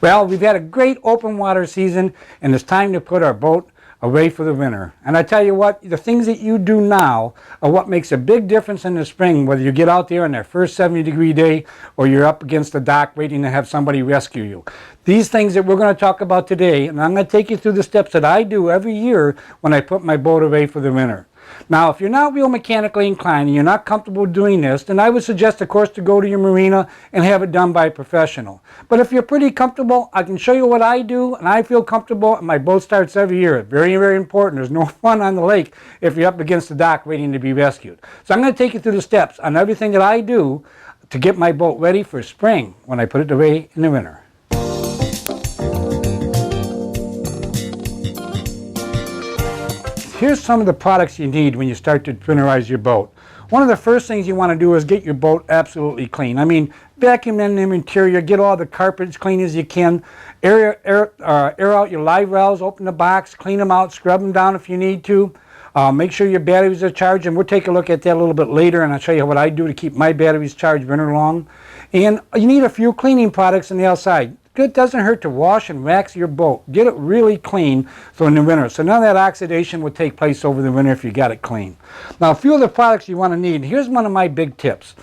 Well, we've had a great open water season, and it's time to put our boat away for the winter. And I tell you what, the things that you do now are what makes a big difference in the spring, whether you get out there on that first 70-degree day or you're up against the dock waiting to have somebody rescue you. These things that we're going to talk about today, and I'm going to take you through the steps that I do every year when I put my boat away for the winter. Now, if you're not real mechanically inclined and you're not comfortable doing this, then I would suggest, of course, to go to your marina and have it done by a professional. But if you're pretty comfortable, I can show you what I do, and I feel comfortable, and my boat starts every year. Very, very important. There's no fun on the lake if you're up against the dock waiting to be rescued. So I'm going to take you through the steps on everything that I do to get my boat ready for spring when I put it away in the winter. Here's some of the products you need when you start to winterize your boat. One of the first things you want to do is get your boat absolutely clean. I mean, vacuum in the interior, get all the carpet as clean as you can, air out your live rails, open the box, clean them out, scrub them down if you need to. Make sure your batteries are charged, and we'll take a look at that a little bit later, and I'll show you what I do to keep my batteries charged winter long. And you need a few cleaning products on the outside. It doesn't hurt to wash and wax your boat. Get it really clean so in the winter. So none of that oxidation would take place over the winter if you got it clean. Now, a few of the products you want to need. Here's one of my big tips.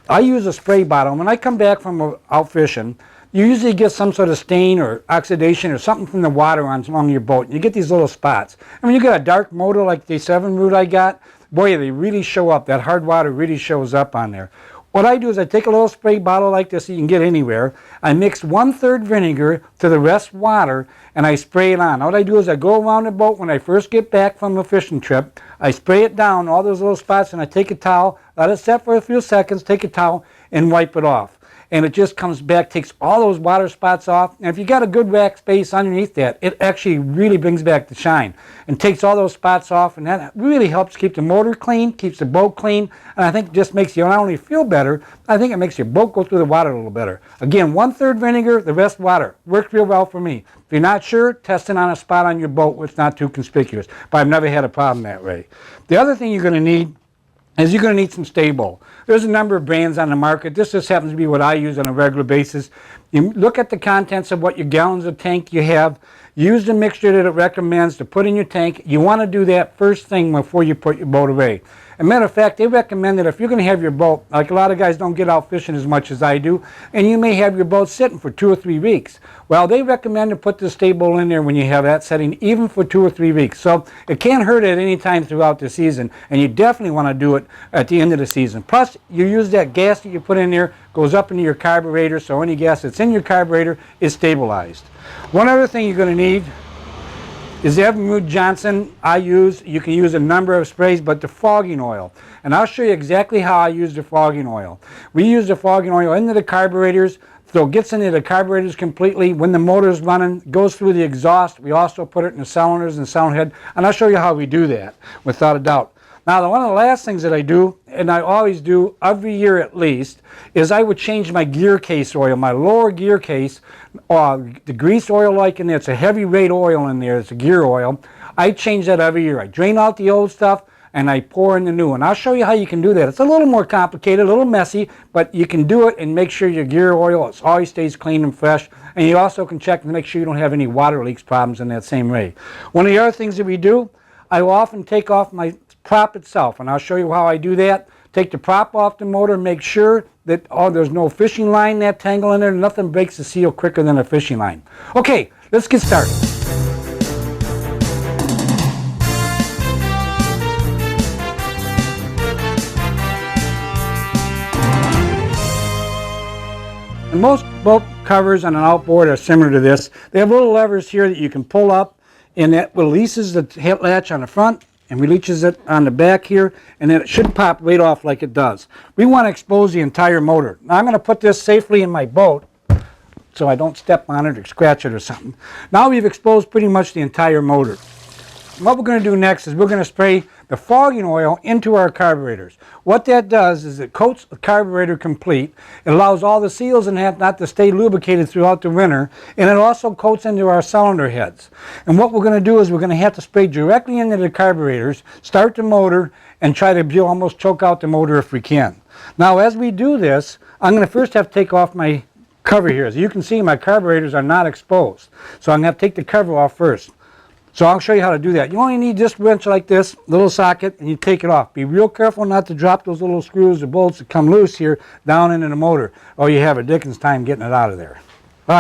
I use a spray bottle. When I come back from out fishing, you usually get some sort of stain or oxidation or something from the water along your boat. You get these little spots. And when you get a dark motor like the 7 root I got, boy, they really show up. That hard water really shows up on there. What I do is I take a little spray bottle like this that you can get anywhere. I mix 1/3 vinegar to the rest water, and I spray it on. What I do is I go around the boat when I first get back from a fishing trip. I spray it down, all those little spots, and I take a towel, let it set for a few seconds, take a towel, and wipe it off. And it just comes back, takes all those water spots off. And if you got a good wax base underneath that, it actually really brings back the shine and takes all those spots off. And that really helps keep the motor clean, keeps the boat clean. And I think it just makes you not only feel better, I think it makes your boat go through the water a little better. Again, 1/3 vinegar, the rest water. Works real well for me. If you're not sure, test it on a spot on your boat where it's not too conspicuous. But I've never had a problem that way. The other thing you're going to need is you're going to need some Stable. There's a number of brands on the market. This just happens to be what I use on a regular basis. You look at the contents of what your gallons of tank you have. Use the mixture that it recommends to put in your tank. You want to do that first thing before you put your boat away. As a matter of fact, they recommend that if you're going to have your boat, like a lot of guys don't get out fishing as much as I do, and you may have your boat sitting for 2 or 3 weeks. Well, they recommend to put the Stable in there when you have that setting, even for 2 or 3 weeks. So it can't hurt at any time throughout the season, and you definitely want to do it at the end of the season. Plus, you use that gas that you put in there, goes up into your carburetor, so any gas that's in your carburetor is stabilized. One other thing you're going to need is Evan Johnson. You can use a number of sprays, but the fogging oil. And I'll show you exactly how I use the fogging oil. We use the fogging oil into the carburetors, so it gets into the carburetors completely. When the motor's running, goes through the exhaust. We also put it in the cylinders and cylinder head, and I'll show you how we do that, without a doubt. Now, one of the last things that I do, and I always do every year at least, is I would change my gear case oil, my lower gear case, the grease oil like in there. It's a heavy rate oil in there. It's a gear oil. I change that every year. I drain out the old stuff, and I pour in the new one. I'll show you how you can do that. It's a little more complicated, a little messy, but you can do it and make sure your gear oil always stays clean and fresh. And you also can check to make sure you don't have any water leaks problems in that same way. One of the other things that we do, I will often take off my prop itself, and I'll show you how I do that. Take the prop off the motor, make sure that there's no fishing line that tangle in there. Nothing breaks the seal quicker than a fishing line. Okay, let's get started. And most boat covers on an outboard are similar to this. They have little levers here that you can pull up, and that releases the latch on the front and releases it on the back here, and then it should pop right off like it does. We want to expose the entire motor. Now I'm going to put this safely in my boat so I don't step on it or scratch it or something. Now we've exposed pretty much the entire motor. What we're going to do next is we're going to spray the fogging oil into our carburetors. What that does is it coats the carburetor complete. It allows all the seals in that not to stay lubricated throughout the winter, and it also coats into our cylinder heads. And what we're going to do is we're going to have to spray directly into the carburetors, start the motor, and try to almost choke out the motor if we can. Now, as we do this, I'm going to first have to take off my cover here. As you can see, my carburetors are not exposed. So I'm going to have to take the cover off first. So I'll show you how to do that. You only need this wrench like this, little socket, and you take it off. Be real careful not to drop those little screws or bolts that come loose here down into the motor, or you have a dickens time getting it out of there. All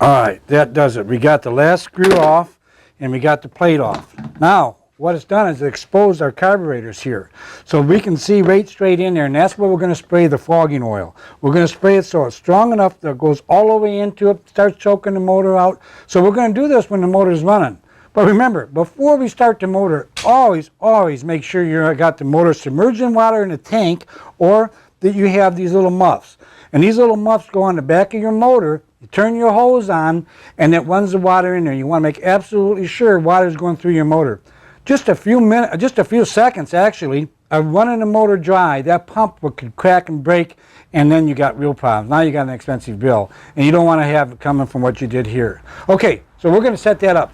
right, that does it. We got the last screw off, and we got the plate off. Now, what it's done is it exposed our carburetors here. So we can see right straight in there, and that's where we're going to spray the fogging oil. We're going to spray it so it's strong enough that it goes all the way into it, starts choking the motor out. So we're going to do this when the motor is running. But remember, before we start the motor, always make sure you've got the motor submerged in water in a tank, or that you have these little muffs. And these little muffs go on the back of your motor. You turn your hose on, and it runs the water in there. You want to make absolutely sure water is going through your motor. Just a few seconds actually of running the motor dry, that pump could crack and break, and then you got real problems. Now you got an expensive bill, and you don't want to have it coming from what you did here. Okay, so we're going to set that up.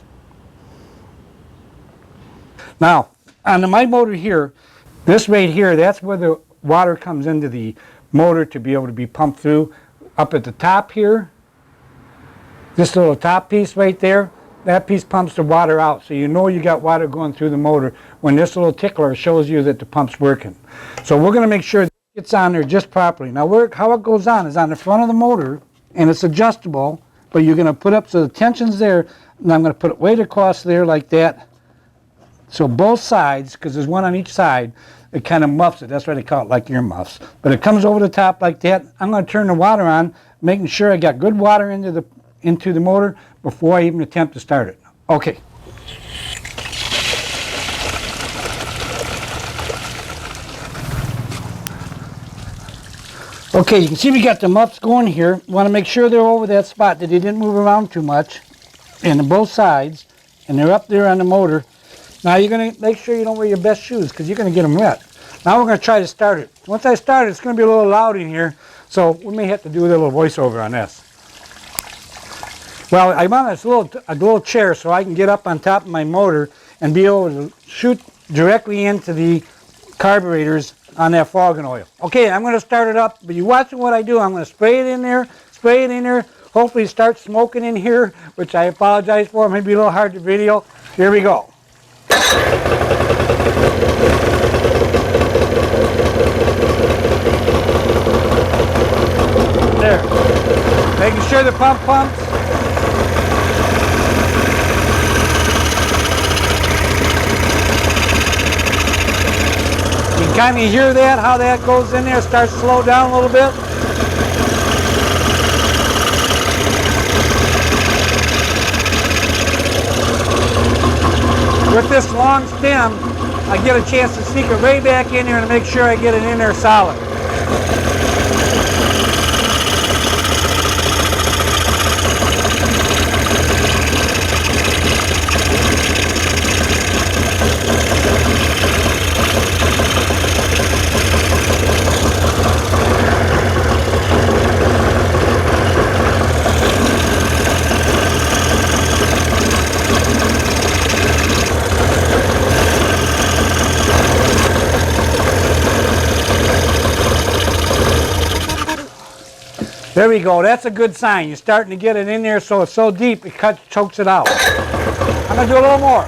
Now, on my motor here, this right here, that's where the water comes into the motor to be able to be pumped through. Up at the top here, this little top piece right there, that piece pumps the water out, so you know you got water going through the motor when this little tickler shows you that the pump's working. So we're going to make sure that it's on there just properly. Now how it goes on is on the front of the motor, and it's adjustable, but you're going to put up so the tension's there, and I'm going to put it right across there like that. So both sides, because there's one on each side, it kind of muffs it. That's why they call it like ear muffs. But it comes over the top like that. I'm going to turn the water on, making sure I got good water into the motor before I even attempt to start it. Okay. Okay, you can see we got the muffs going here. You want to make sure they're over that spot, that they didn't move around too much, and both sides, and they're up there on the motor. Now you're going to make sure you don't wear your best shoes, because you're going to get them wet. Now we're going to try to start it. Once I start it, it's going to be a little loud in here, so we may have to do a little voiceover on this. Well, I'm on this little chair so I can get up on top of my motor and be able to shoot directly into the carburetors on that fogging oil. Okay, I'm going to start it up, but you watching what I do. I'm going to spray it in there, hopefully start smoking in here, which I apologize for. It may be a little hard to video. Here we go. There. Making sure the pump pumps. You can kind of hear that, how that goes in there. It starts to slow down a little bit. With this long stem, I get a chance to sneak it right back in there and make sure I get it in there solid. There we go. That's a good sign. You're starting to get it in there so it's so deep it chokes it out. I'm going to do a little more.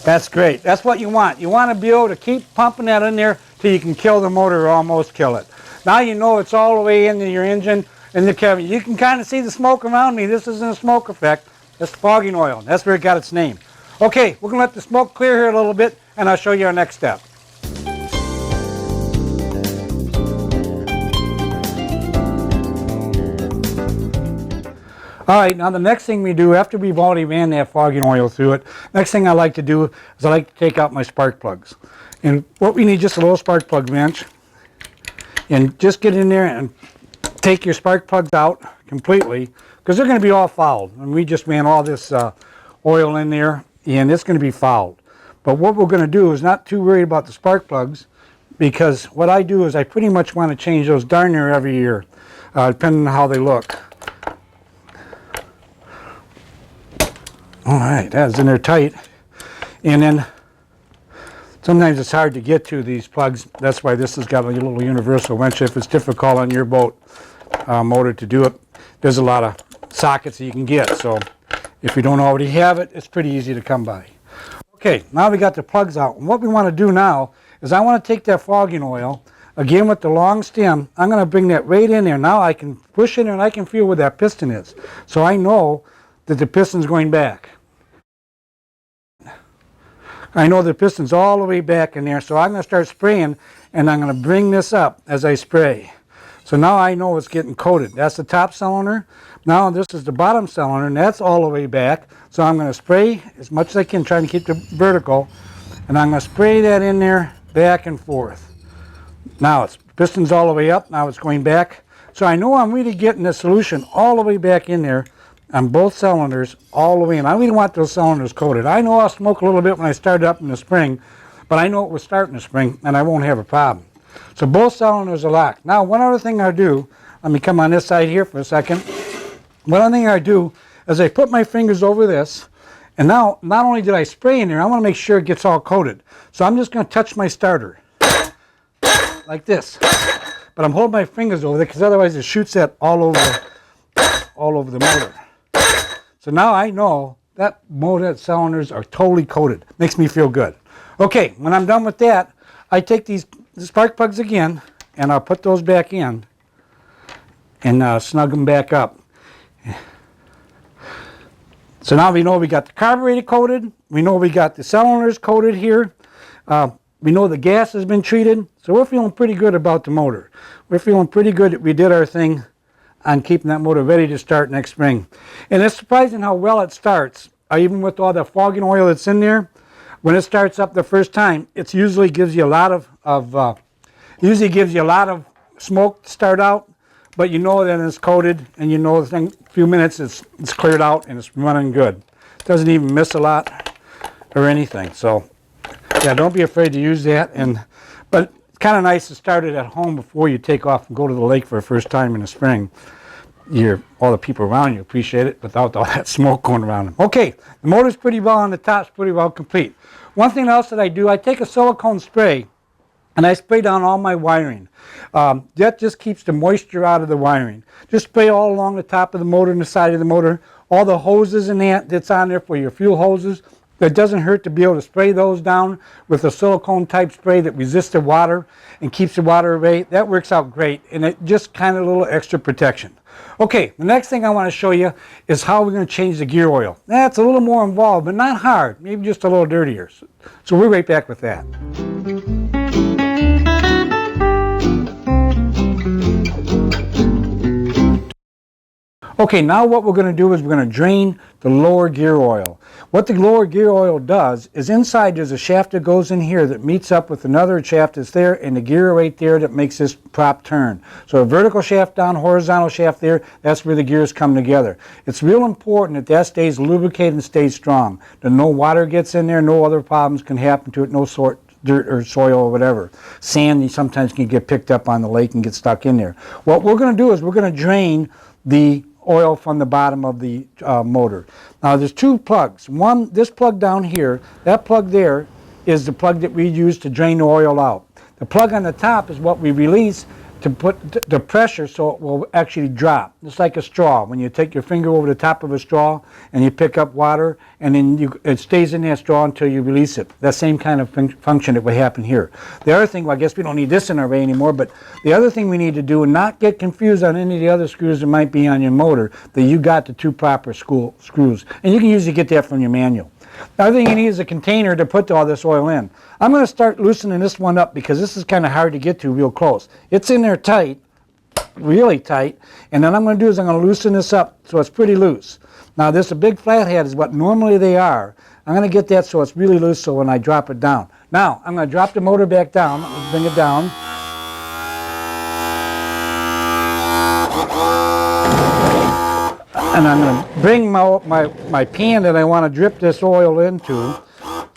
That's great. That's what you want. You want to be able to keep pumping that in there till you can kill the motor or almost kill it. Now you know it's all the way into your engine and the cabin. You can kind of see the smoke around me. This isn't a smoke effect. That's fogging oil. That's where it got its name. Okay, we're going to let the smoke clear here a little bit, and I'll show you our next step. All right, now the next thing we do, after we've already ran that fogging oil through it, next thing I like to do is I like to take out my spark plugs. And what we need, just a little spark plug wrench, and just get in there and take your spark plugs out completely, because they're going to be all fouled. And we just ran all this oil in there, and it's going to be fouled. But what we're going to do is not too worried about the spark plugs, because what I do is I pretty much want to change those darn near every year, depending on how they look. All right, that's in there tight. And then Sometimes it's hard to get to these plugs. That's why this has got a little universal wrench if it's difficult on your boat motor to do it. There's a lot of sockets that you can get, so if you don't already have it, it's pretty easy to come by. Okay, now we got the plugs out. And what we want to do now is I want to take that fogging oil, again with the long stem, I'm going to bring that right in there. Now I can push in there and I can feel where that piston is. So I know that the piston's going back. I know the piston's all the way back in there, so I'm going to start spraying and I'm going to bring this up as I spray. So now I know it's getting coated. That's the top cylinder. Now this is the bottom cylinder and that's all the way back. So I'm going to spray as much as I can, trying to keep it vertical. And I'm going to spray that in there back and forth. Now it's piston's all the way up, now it's going back. So I know I'm really getting the solution all the way back in there on both cylinders all the way in. I really want those cylinders coated. I know I'll smoke a little bit when I start up in the spring, but I know it will start in the spring and I won't have a problem. So both cylinders are locked. Now one other thing I do, let me come on this side here for a second. One other thing I do is I put my fingers over this, and now not only did I spray in there, I want to make sure it gets all coated. So I'm just going to touch my starter like this. But I'm holding my fingers over there because otherwise it shoots that all over the motor. So now I know that motor cylinders are totally coated. Makes me feel good. Okay, when I'm done with that, I take these spark plugs again and I'll put those back in and snug them back up. So now we know we got the carburetor coated, we know we got the cylinders coated here, we know the gas has been treated, so we're feeling pretty good about the motor. We're feeling pretty good that we did our thing on keeping that motor ready to start next spring. And it's surprising how well it starts, even with all the fogging oil that's in there. When it starts up the first time, it usually gives you a lot of smoke to start out. But you know that it's coated, and you know in a few minutes it's cleared out and it's running good. It doesn't even miss a lot or anything. So, yeah, don't be afraid to use that. But it's kind of nice to start it at home before you take off and go to the lake for the first time in the spring. All the people around you appreciate it without all that smoke going around them. Okay, the motor's pretty well on the top's pretty well complete. One thing else that I do, I take a silicone spray and I spray down all my wiring. That just keeps the moisture out of the wiring. Just spray all along the top of the motor and the side of the motor. All the hoses and that's on there for your fuel hoses. It doesn't hurt to be able to spray those down with a silicone type spray that resists the water and keeps the water away. That works out great, and it just kind of a little extra protection. Okay, the next thing I want to show you is how we're going to change the gear oil. That's a little more involved, but not hard. Maybe just a little dirtier. So we'll be right back with that. Okay, now what we're going to do is we're going to drain the lower gear oil. What the lower gear oil does is inside there's a shaft that goes in here that meets up with another shaft that's there and the gear right there that makes this prop turn. So a vertical shaft down, horizontal shaft there, that's where the gears come together. It's real important that that stays lubricated and stays strong. That no water gets in there, no other problems can happen to it, no dirt or soil or whatever. Sand sometimes can get picked up on the lake and get stuck in there. What we're going to do is we're going to drain the oil from the bottom of the motor. Now there's two plugs. One, this plug down here, that plug there is the plug that we use to drain the oil out. The plug on the top is what we release to put the pressure so it will actually drop. It's like a straw. When you take your finger over the top of a straw and you pick up water and then it stays in that straw until you release it. That same kind of function that would happen here. The other thing, well, I guess we don't need this in our way anymore, but the other thing we need to do, and not get confused on any of the other screws that might be on your motor, that you got the two proper screws. And you can usually get that from your manual. The other thing you need is a container to put all this oil in. I'm going to start loosening this one up because this is kind of hard to get to real close. It's in there tight, really tight, and then I'm going to do is I'm going to loosen this up so it's pretty loose. Now this a big flathead is what normally they are. I'm going to get that so it's really loose so when I drop it down. Now I'm going to drop the motor back down, bring it down. And I'm going to bring my pan that I want to drip this oil into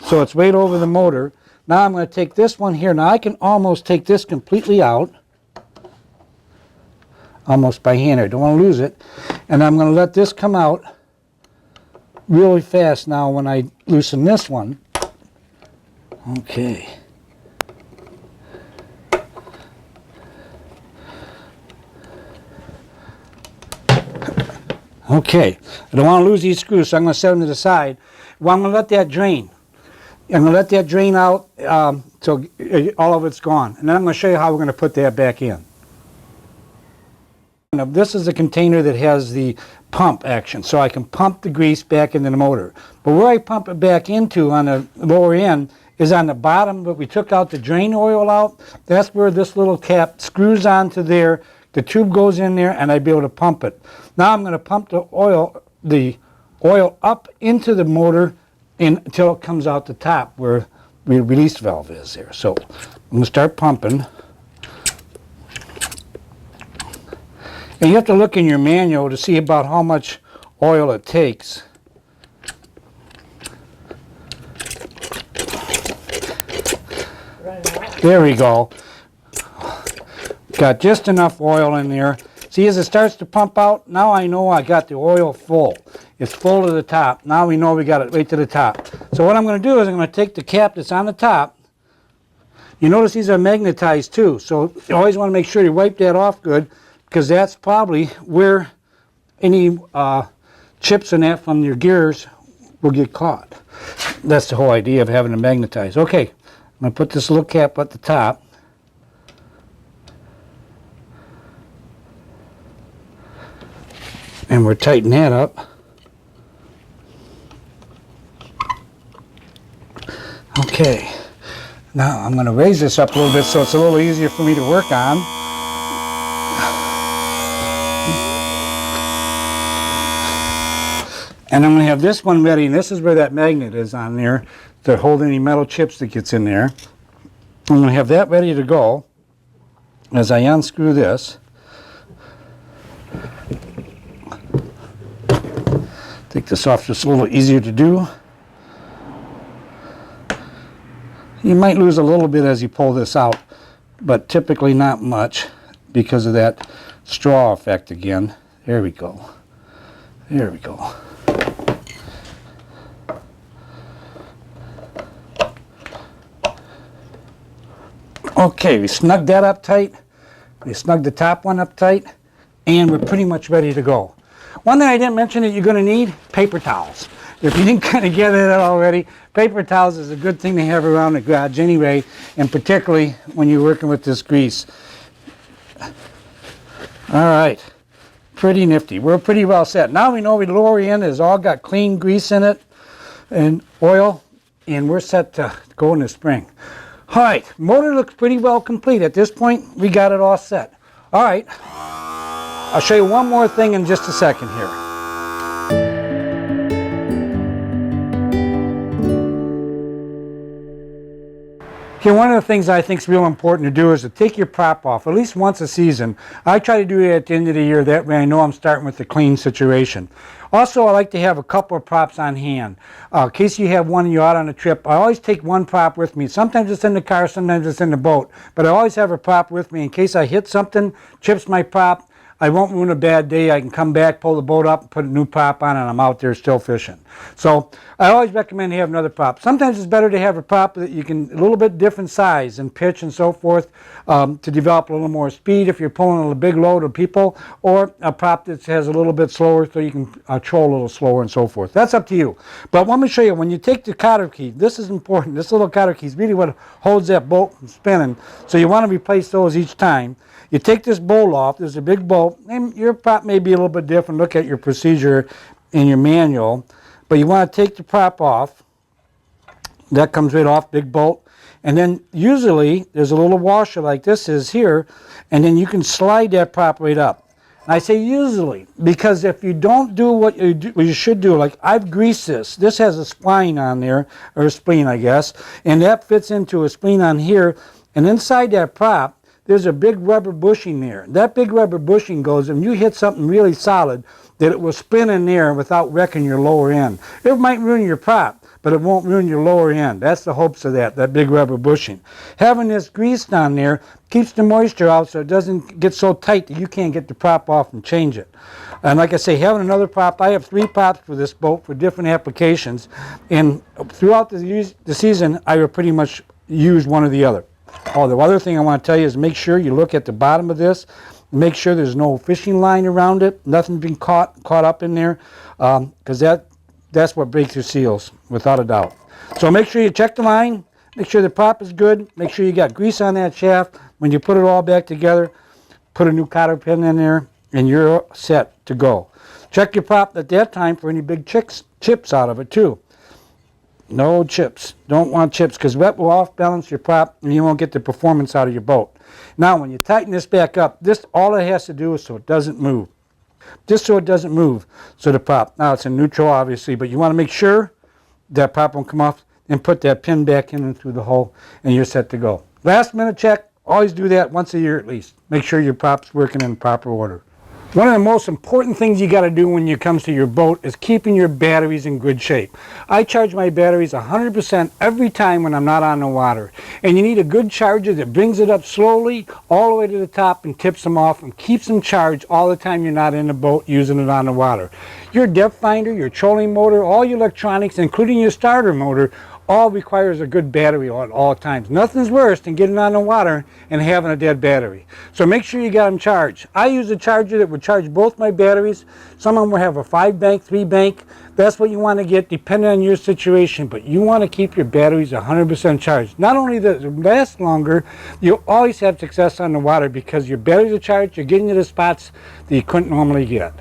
so it's right over the motor. Now I'm going to take this one here. Now I can almost take this completely out. Almost by hand. I don't want to lose it. And I'm going to let this come out really fast now when I loosen this one. Okay. Okay, I don't want to lose these screws, so I'm going to set them to the side. Well, I'm going to let that drain. I'm going to let that drain out till all of it's gone. And then I'm going to show you how we're going to put that back in. Now, this is a container that has the pump action, so I can pump the grease back into the motor. But where I pump it back into on the lower end is on the bottom, but we took out the drain oil out. That's where this little cap screws onto there. The tube goes in there, and I'd be able to pump it. Now I'm going to pump the oil up into the motor until it comes out the top where the release valve is there. So I'm going to start pumping. And you have to look in your manual to see about how much oil it takes. There we go. Got just enough oil in there. See, as it starts to pump out, now I know I got the oil full. It's full to the top. Now we know we got it right to the top. So what I'm going to do is I'm going to take the cap that's on the top. You notice these are magnetized too, so you always want to make sure you wipe that off good, because that's probably where any chips and that from your gears will get caught. That's the whole idea of having it magnetized. Okay, I'm going to put this little cap at the top. And we're tightening that up. Okay, now I'm going to raise this up a little bit so it's a little easier for me to work on. And I'm going to have this one ready, and this is where that magnet is on there to hold any metal chips that gets in there. I'm going to have that ready to go as I unscrew this. Take this off just a little easier to do. You might lose a little bit as you pull this out, but typically not much because of that straw effect again. There we go. There we go. Okay, we snugged that up tight. We snugged the top one up tight, and we're pretty much ready to go. One thing I didn't mention that you're going to need, paper towels. If you didn't kind of get that already, paper towels is a good thing to have around the garage anyway, and particularly when you're working with this grease. All right, pretty nifty. We're pretty well set. Now we know the lower end has all got clean grease in it and oil, and we're set to go in the spring. All right, motor looks pretty well complete. At this point, we got it all set. All right, I'll show you one more thing in just a second here. Okay, one of the things I think is real important to do is to take your prop off at least once a season. I try to do it at the end of the year. That way I know I'm starting with a clean situation. Also, I like to have a couple of props on hand. In case you have one and you're out on a trip, I always take one prop with me. Sometimes it's in the car, sometimes it's in the boat. But I always have a prop with me in case I hit something, chips my prop. I won't ruin a bad day. I can come back, pull the boat up, and put a new prop on, and I'm out there still fishing. So I always recommend you have another prop. Sometimes it's better to have a prop that you can, a little bit different size and pitch and so forth, to develop a little more speed if you're pulling a big load of people, or a prop that has a little bit slower so you can troll a little slower and so forth. That's up to you. But let me show you, when you take the cotter key, this is important. This little cotter key is really what holds that boat from spinning. So you want to replace those each time. You take this bolt off. There's a big bolt, and your prop may be a little bit different. Look at your procedure in your manual. But you want to take the prop off. That comes right off, big bolt. And then usually there's a little washer like this is here, and then you can slide that prop right up. And I say usually, because if you don't do what you should do, like I've greased this. This has a spline on there, or a spleen, I guess, and that fits into a spleen on here. And inside that prop, there's a big rubber bushing there. That big rubber bushing goes, and you hit something really solid, that it will spin in there without wrecking your lower end. It might ruin your prop, but but it won't ruin your lower end. That's the hopes of that big rubber bushing. Having this grease on there keeps the moisture out so it doesn't get so tight that you can't get the prop off and change it. And like I say, having another prop, I have 3 props for this boat for different applications, and throughout the season I will pretty much use one or the other. Oh, the other thing I want to tell you is make sure you look at the bottom of this. Make sure there's no fishing line around it. Nothing's been caught up in there, because that's what breaks your seals, without a doubt. So make sure you check the line. Make sure the prop is good. Make sure you got grease on that shaft. When you put it all back together, put a new cotter pin in there, and you're set to go. Check your prop at that time for any big chips out of it too. No chips. Don't want chips, because that will off balance your prop and you won't get the performance out of your boat. Now when you tighten this back up, this all it has to do is so it doesn't move. Just so it doesn't move. So the prop, now it's in neutral obviously, but you want to make sure that prop won't come off, and put that pin back in and through the hole, and you're set to go. Last minute check, always do that once a year at least. Make sure your prop's working in proper order. One of the most important things you got to do when it comes to your boat is keeping your batteries in good shape. I charge my batteries 100% every time when I'm not on the water. And you need a good charger that brings it up slowly all the way to the top and tips them off and keeps them charged all the time you're not in the boat using it on the water. Your depth finder, your trolling motor, all your electronics, including your starter motor, all requires a good battery at all times. Nothing's worse than getting on the water and having a dead battery. So make sure you got them charged. I use a charger that would charge both my batteries. Some of them will have a 5-bank, 3-bank. That's what you want to get depending on your situation, but you want to keep your batteries 100% charged. Not only does it last longer, you'll always have success on the water because your batteries are charged, you're getting to the spots that you couldn't normally get.